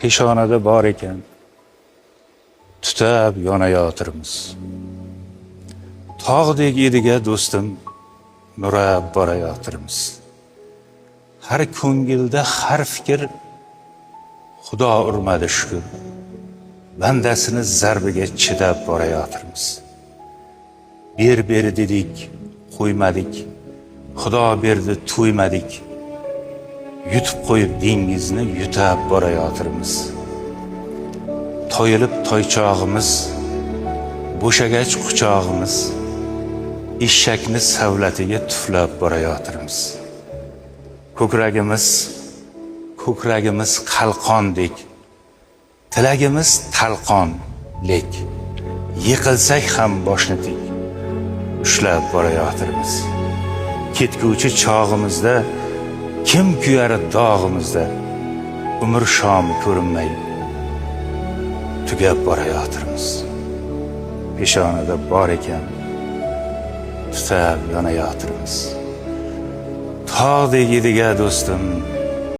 peshonada bor ekan, tutab yonayotirmiz. Tog'dek ediga do'stim, nurab borayotirmiz. Har ko'ngilda har fikr Xudo urmadi shukr. Bandasini zarbiga chidab borayotirmiz. Ber dedik, qo'ymadik. Xudo berdi, to'ymadik. Yutib qo'yib dengizni yutab borayotirmiz. Toyilib toychog'imiz, bo'shagach quchog'imiz, eshakni savlatiga tuflab borayotirmiz. Ko'kragimiz qalqondek, tilagimiz talqon lek. Yiqilsak ham boshni tik, ushlab borayotirmiz. Ketguvchi chog'imizda kim kuyar dog'imizda, umr shomi ko'rinmay tugab borayotirmiz. Peshonada bor ekan, tutab yonayotirmiz. Tog'dek ediga do'stim,